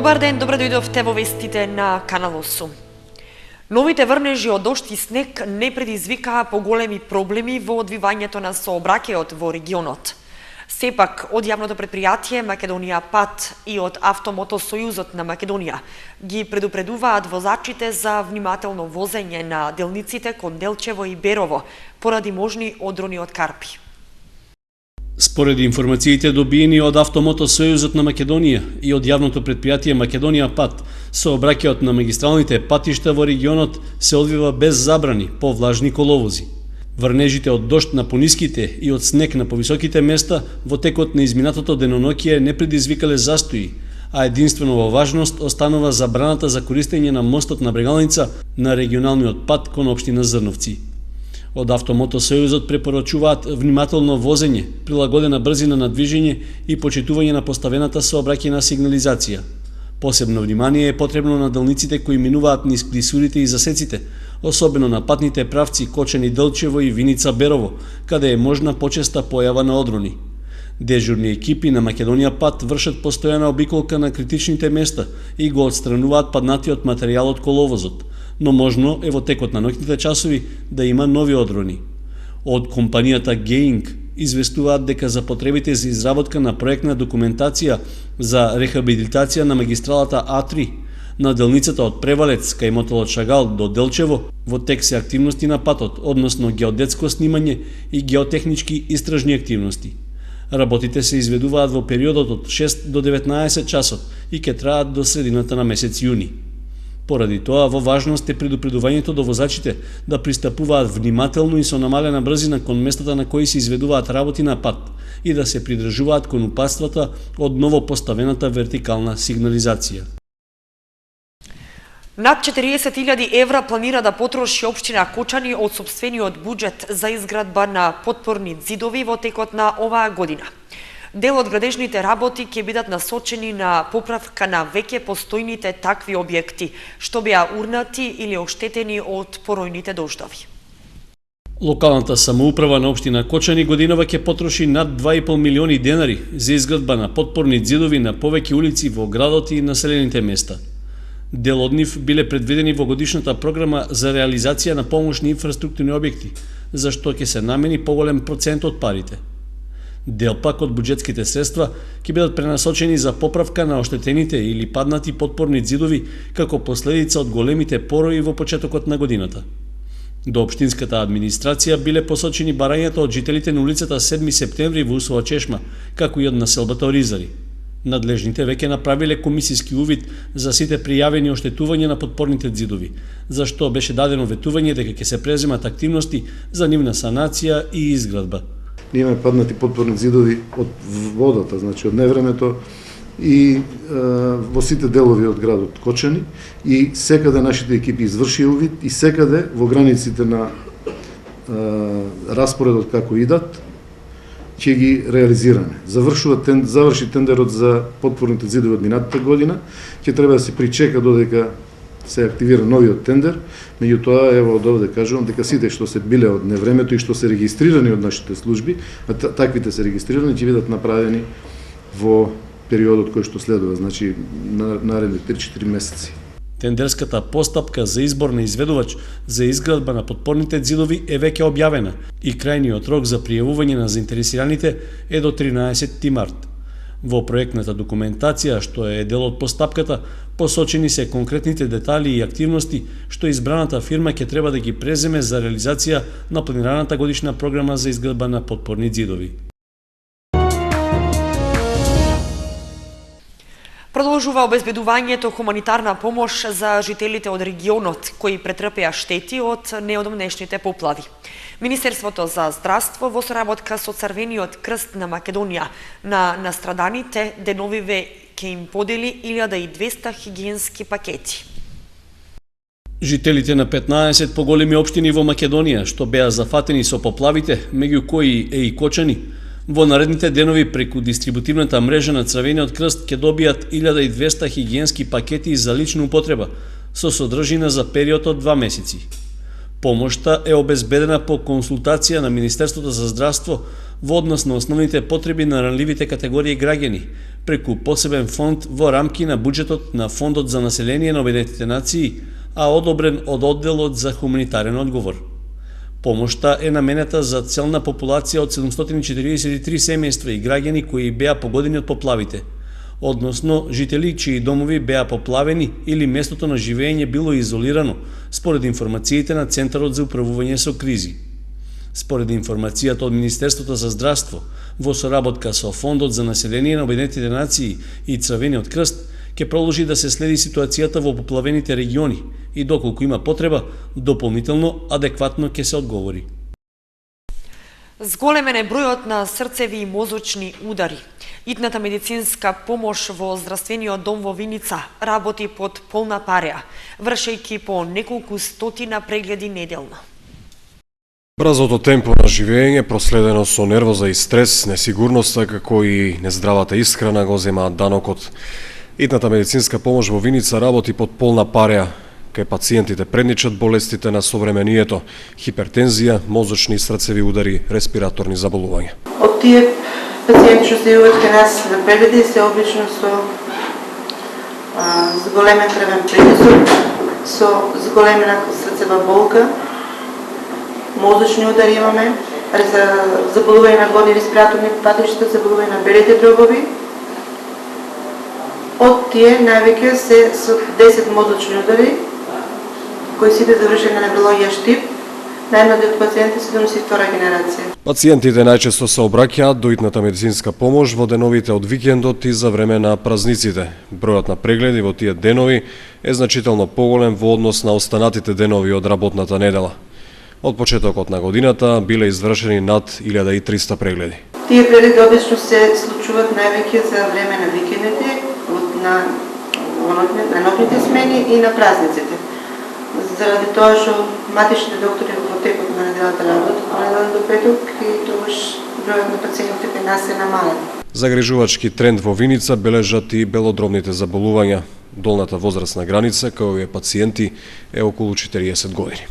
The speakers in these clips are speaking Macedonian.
Добар ден, добре дојдовте во вестите на Канал 8. Новите врнежи од дожд и снег не предизвикаа поголеми проблеми во одвивањето на сообраќајот во регионот. Сепак, од јавното предпријатие Македонија Пат и од Автомотосојузот на Македонија ги предупредуваат возачите за внимателно возење на делниците кон Делчево и Берово поради можни одрони од карпи. Според информациите добиени од Автомотосојузот на Македонија и од јавното предпријатие Македонија Пат, сообраќајот на магистралните патишта во регионот се одвива без забрани по влажни коловози. Врнежите од дожд на пониските и од снег на повисоките места во текот на изминатото деноноќие не предизвикале застои, а единствено во важност останува забраната за користење на мостот на Брегалница на регионалниот пат кон општина Зрновци. Од Автомотосојузот препорачуваат внимателно возење, прилагодена брзина на движење и почитување на поставената сообраќајна сигнализација. Посебно внимание е потребно на делниците кои минуваат низ клисурите и засеците, особено на патните правци Кочани Делчево и Виница Берово, каде е можна почеста појава на одрони. Дежурни екипи на Македонија Пат вршат постојана обиколка на критичните места и го отстрануваат паднатиот материјал од коловозот, но можно е во текот на ноќните часови да има нови одрони. Од компанијата Геинг известуваат дека за потребите за изработка на проектна документација за рехабилитација на магистралата А3 на делницата од Превалец кај мотелот Шагал до Делчево во тек се активности на патот, односно геодетско снимање и геотехнички истражни активности. Работите се изведуваат во периодот од 6 до 19 часот и ќе траат до средината на месец јуни. Поради тоа, во важност е предупредувањето до возачите да пристапуваат внимателно и со намалена брзина кон местата на кои се изведуваат работи на пат и да се придржуваат кон упатствата од ново поставената вертикална сигнализација. Над 40.000 евра планира да потроши општина Кочани од сопствениот буџет за изградба на потпорни ѕидови во текот на оваа година. Дел од градежните работи ќе бидат насочени на поправка на веќе постојните такви објекти, што беа урнати или оштетени од поројните дождови. Локалната самоуправа на општина Кочани годинава ќе потроши над 2,5 милиони денари за изградба на потпорни ѕидови на повеќе улици во градот и населените места. Дел од нив биле предвидени во годишната програма за реализација на помошни инфраструктурни објекти, за што ќе се намени поголем процент од парите. Дел пак од буџетските средства ќе бидат пренасочени за поправка на оштетените или паднати потпорни ѕидови како последица од големите порои во почетокот на годината. До општинската администрација биле посочени барањата од жителите на улицата 7 септември во Усова Чешма, како и од населбата Оризари. Надлежните веќе направиле комисиски увид за сите пријавени оштетувања на потпорните ѕидови, за што беше дадено ветување дека ќе се преземат активности за нивна санација и изградба. Ние имаме паднати потпорни ѕидови од водата, значи од невремето и во сите делови од градот Кочани и секаде нашите екипи извршија увид и секаде во границите на распоредот како идат ќе ги реализираме. Заврши тендерот за потпорните ѕидови од минатата година, ќе треба да се причека додека се активира новиот тендер, меѓутоа ево од овде кажувам дека сите што се биле од невремето и што се регистрирани од нашите служби, таквите се регистрирани ќе бидат направени во периодот кој што следува, значи наредни 3-4 месеци. Тендерската постапка за избор на изведувач за изградба на потпорните ѕидови е веќе објавена и крајниот рок за пријавување на заинтересираните е до 13 март. Во проектната документација, што е дел од постапката, посочени се конкретните детали и активности што избраната фирма ќе треба да ги преземе за реализација на планираната годишна програма за изградба на потпорни ѕидови. Продолжува обезбедувањето хуманитарна помош за жителите од регионот кои претрпеа штети од неодамнешните поплави. Министерството за здравство во соработка со Црвениот крст на Македонија на настраданите деновиве ќе им подели 1200 хигиенски пакети. Жителите на 15 поголеми општини во Македонија што беа зафатени со поплавите, меѓу кои е и Кочани, во наредните денови преку дистрибутивната мрежа на Црвениот крст ќе добијат 1200 хигиенски пакети за лична употреба со содржина за период од 2 месеци. Помошта е обезбедена по консултација на Министерството за здравство во однос на основните потреби на ранливите категории граѓани, преку посебен фонд во рамки на буџетот на Фондот за население на Обединетите нации, а одобрен од одделот за хуманитарен одговор. Помошта е наменета за целна популација од 743 семејства и граѓани кои беа погодени од поплавите, односно жители чии домови беа поплавени или местото на живење било изолирано, според информациите на Центарот за управување со кризи. Според информацијата од Министерството за здравство, во соработка со Фондот за население на Обединетите нации и Црвениот крст, ќе продолжи да се следи ситуацијата во поплавените региони и доколку има потреба, дополнително адекватно ќе се одговори. Зголемен е бројот на срцеви и мозочни удари. Итната медицинска помош во здравствениот дом во Виница работи под полна пареа, вршејќи по неколку стотина прегледи неделно. Брзото темпо на живење, проследено со нервоза и стрес, несигурноста, како и нездравата исхрана го земаат данокот. Итната медицинска помош во Виница работи под полна пареа. Кај пациентите предничат болестите на современието, хипертензија, мозочни и срцеви удари, респираторни заболувања. Од тие пациенти што се јавуваат кај нас на прегледи се обично со зголемен крвен притисок, со зголемена срцева болка, мозочни удари имаме, заболување на горни респираторни патишта, заболување на белите дробови. Од тие највеќе се со 10 мозочни удари, кои сите завршени на неврологија штип, најмладиот пациент е 72 генерација. Пациентите најчесто се обраќаат до итната медицинска помош во деновите од викендот и за време на празниците. Бројот на прегледи во тие денови е значително поголем во однос на останатите денови од работната недела. Од почетокот на годината биле извршени над 1300 прегледи. Тие прегледи обично се случуваат највеќе за време на викендите, на ноќните смени и на празниците. Заради тоа што матичните доктори во текот на неделата работат од недела до петок и тогаш бројот на пациентите кај нас е намален. Загрижувачки тренд во Виница бележат и белодробните заболувања. Долната возрастна граница кај овие пациенти е околу 40 години.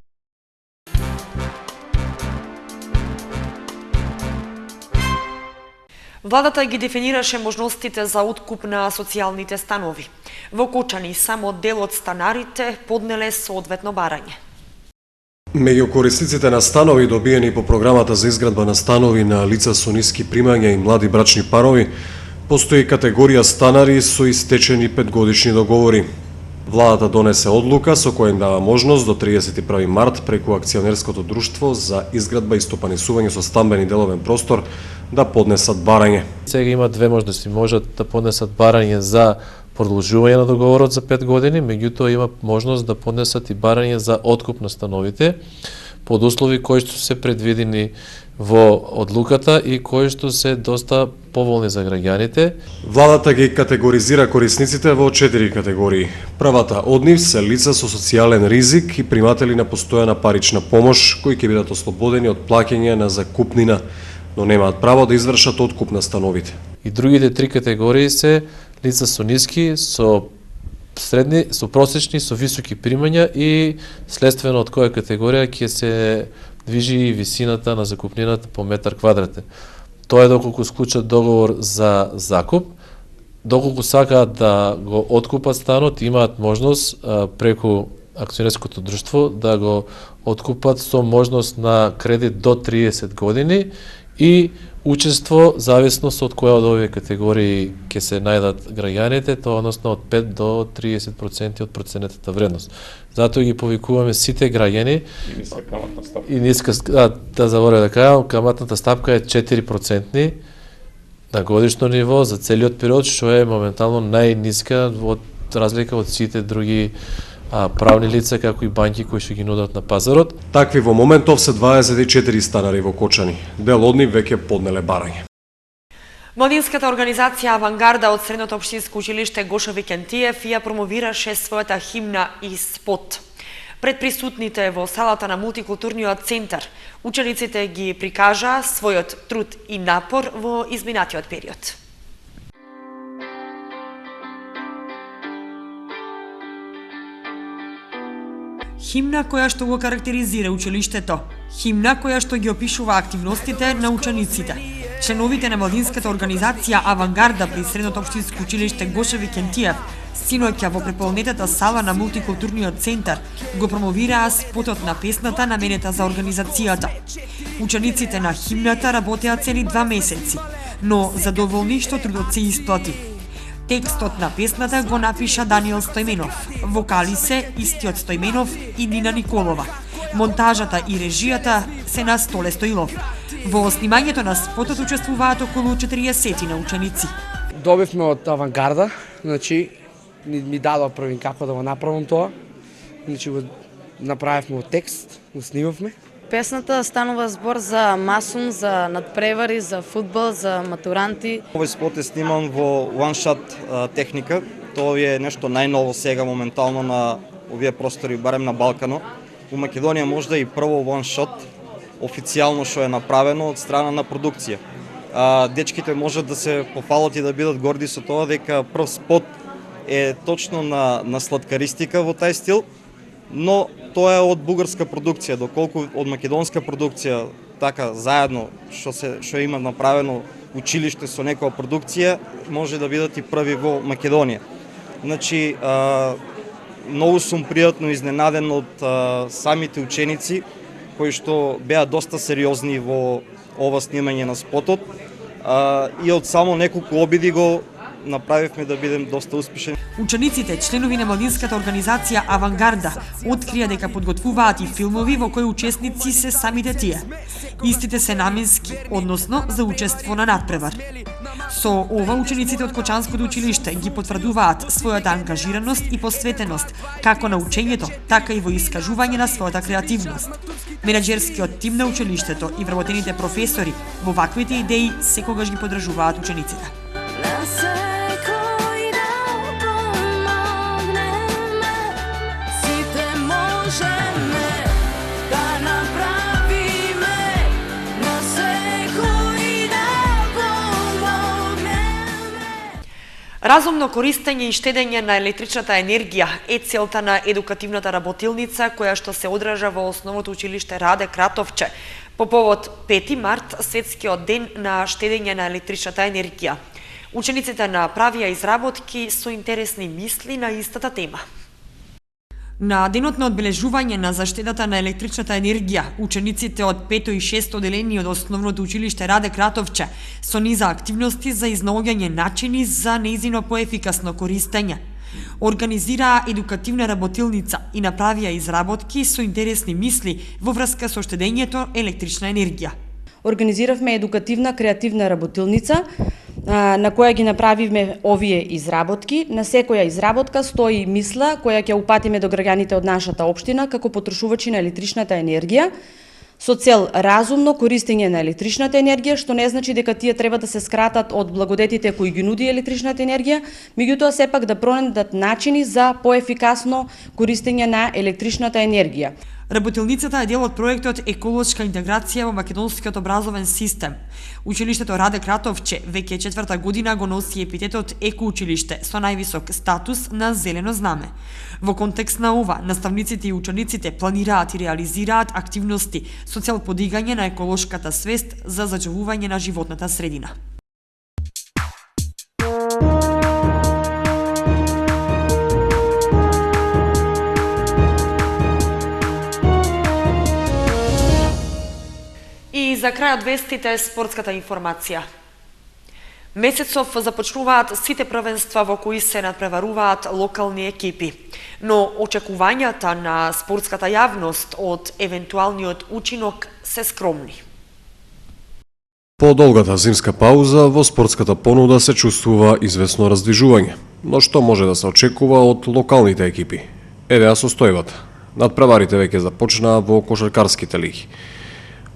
Владата ги дефинираше можностите за откуп на социјалните станови. Во Кочани само дел од станарите поднеле соодветно барање. Меѓу корисниците на станови добиени по програмата за изградба на станови на лица со ниски примања и млади брачни парови, постои категорија станари со истечени 5-годишни договори. Владата донесе одлука со која им дава можност до 31 март преку акционерското друштво за изградба и стопанисување со стамбен и деловен простор да поднесат барање. Сега има две можности. Можат да поднесат барање за продолжување на договорот за 5 години, меѓутоа има можност да поднесат и барање за откуп на становите под услови кои што се предвидени во одлуката и кои што се доста поволни за граѓаните. Владата ги категоризира корисниците во 4 категории. Првата од нив се лица со социјален ризик и приматели на постојана парична помош, кои ќе бидат ослободени од плаќање на закупнина, но немаат право да извршат откуп на становите. И другите 3 категории се лица со ниски, со средни, со просечни, со високи примања и следствено од која категорија ќе се движи и висината на закупнината по метар квадратен. Тоа е доколку склучат договор за закуп, доколку сакаат да го откупат станот, имаат можност преку акционерското друштво да го откупат со можност на кредит до 30 години и учество зависност од која од овие категории ќе се најдат граѓаните, тоа односно од 5 до 30% од проценетата вредност. Затоа ги повикуваме сите граѓани и ниска да заборав да кажам, каматната стапка е 4% на годишно ниво за целиот период, што е моментално најниска од разлика од сите други правни лица, како и банки кои што ги нудат на пазарот. Такви во моментов се 24 станари во Кочани. Дел од нив веќе поднеле барање. Младинската организација Авангарда од Средното општинско училиште Гошо Викентиев ја промовираше својата химна и спот. Пред присутните во салата на мултикултурниот центар, учениците ги прикажаа својот труд и напор во изминатиот период. Химна која што го карактеризира училиштето. Химна која што ги опишува активностите на учениците. Членовите на младинската организација Авангарда при Средното општинско училиште Гоше Викентиев синоќа во преполнетата сала на мултикултурниот центар го промовираа спотот на песната наменета за организацијата. Учениците на химната работеа цели 2 месеци, но задоволни што трудот се исплати. Текстот на песната го напиша Даниел Стојменов, вокали се истиот Стојменов и Нина Николова. Монтажата и режијата се на Столе Стоилов. Во снимањето на спотот учествуваат околу 40 на ученици. Добивме од Авангарда, значи ми дадоа првин како да го направам тоа. Значи го направивме од текст, го снимавме. Песната станува збор за масум, за надпревари, за фудбал, за матуранти. Овој спот е сниман во one-shot техника. Тоа е нешто најново сега моментално на овие простори, барем на Балкано. У Македонија можда и прво one-shot официјално што е направено од страна на продукција. Дечките можат да се пофалат и да бидат горди со тоа дека прв спот е точно на сладкаристика во тај стил, но тоа е од бугарска продукција, доколку од македонска продукција така заедно што има направено училиште со некоја продукција, може да бидат и први во Македонија. Значи, многу сум пријатно изненаден од самите ученици кои што беа доста сериозни во ова снимање на спотот и од само неколку обиди го направивме да бидем доста успешни. Учениците, членови на младинската организација Авангарда, открија дека подготвуваат и филмови во кои учесници се самите тие. Истите се наменски, односно за учество на надпревар. Со ова учениците од Кочанското училиште ги потврдуваат својата ангажираност и посветеност како на учењето, така и во искажување на својата креативност. Менаџерскиот тим на училиштето и вработените професори во ваквите идеи секогаш ги поддржуваат учениците. Разумно користење и штедење на електричната енергија е целта на едукативната работилница која што се одража во Основното училиште Раде Кратовче по повод 5 март, светскиот ден на штедење на електричната енергија. Учениците направија изработки со интересни мисли на истата тема. На денот на одбележување на заштедата на електричната енергија, учениците од 5 и 6 оделение од Основното училиште Раде Кратовче со низа активности за изнаоѓање начини за нејзино поефикасно користење. Организираа едукативна работилница и направија изработки со интересни мисли во врска со штедењето електрична енергија. Организиравме едукативна креативна работилница на која ги направивме овие изработки. На секоја изработка стои мисла која ќе упатиме до граѓаните од нашата општина како потрошувачи на електричната енергија со цел разумно користење на електричната енергија, што не значи дека тие треба да се скратат од благодетите кои ги нуди електричната енергија, меѓутоа сепак да пронајдат начини за поефикасно користење на електричната енергија. Работилницата е дел од проектот Еколошка интеграција во македонскиот образовен систем. Училиштето Раде Кратовче веќе 4-та година го носи епитетот Еко-училиште со највисок статус на зелено знаме. Во контекст на ова, наставниците и учениците планираат и реализираат активности со цел подигање на еколошката свест за зачувување на животната средина. И за крајот вестите спортската информација. Месецов започнуваат сите првенства во кои се надпреваруваат локални екипи, но очекувањата на спортската јавност од евентуалниот учинок се скромни. По долгата зимска пауза во спортската понуда се чувствува известно раздвижување, но што може да се очекува од локалните екипи? Еве ја состојбата. Надпреварите веќе започнаа во кошаркарските лиги.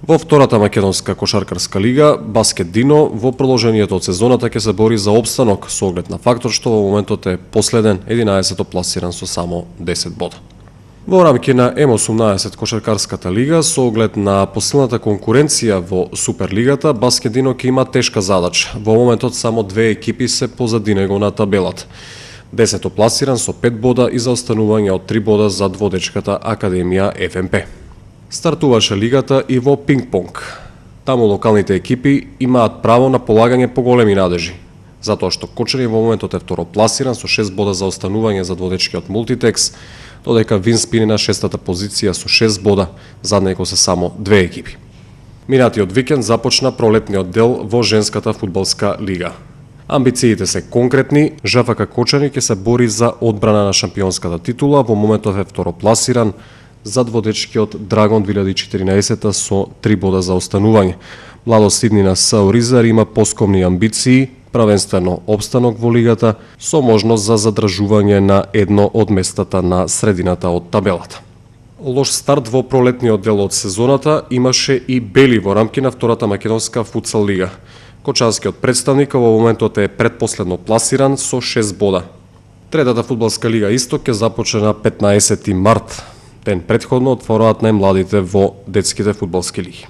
Во втората македонска кошаркарска лига, Баскет Дино во продолжението од сезоната ќе се бори за опстанок со оглед на фактор што во моментот е последен 11-то пласиран со само 10 бода. Во рамки на М18 кошаркарската лига, со оглед на посилната конкуренција во Суперлигата, Баскет Дино ќе има тешка задача. Во моментот само 2 екипи се позади него на табелата. 10-то пласиран со 5 бода и заостанување од 3 бода за дводечката Академија ФМП. Стартуваше лигата и во пинг-понг. Таму локалните екипи имаат право на полагање поголеми надежи, затоа што Кочани во моментот е второпласиран со 6 бода за останување за дводечкиот Мултитекс, додека Винспин е на 6-та позиција со 6 бода, зад него се само 2 екипи. Минатиот викенд започна пролетниот дел во женската фудбалска лига. Амбициите се конкретни, ЖФК Кочани ќе се бори за одбрана на шампионската титула, во моментот е второпласиран, зад водечкиот Драгон 2014 со 3 бода за останување. Младо Сиднина Сауризар има поскомни амбиции, правенствено обстанок во лигата, со можност за задржување на едно од местата на средината од табелата. Лош старт во пролетниот дел од сезоната имаше и Бели во рамки на втората македонска футсал лига. Кочанскиот представник во моментот е предпоследно пласиран со 6 бода. Третата фудбалска лига Исток ќе започне на 15 март. Ден претходно отвораат најмладите во детските фудбалски лиги.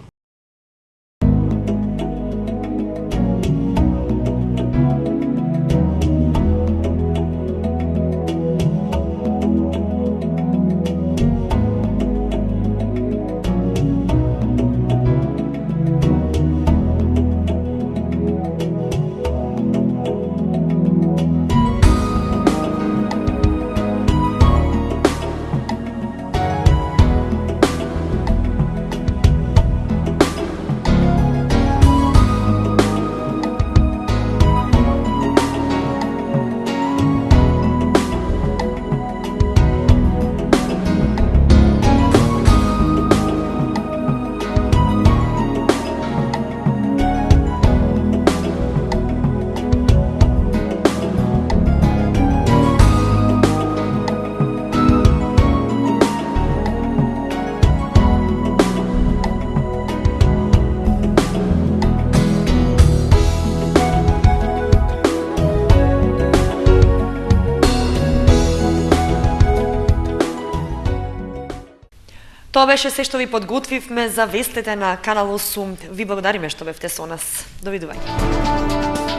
Тоа беше се што ви подготвивме за вестите на Канал 8. Ви благодариме што бевте со нас. Довидување.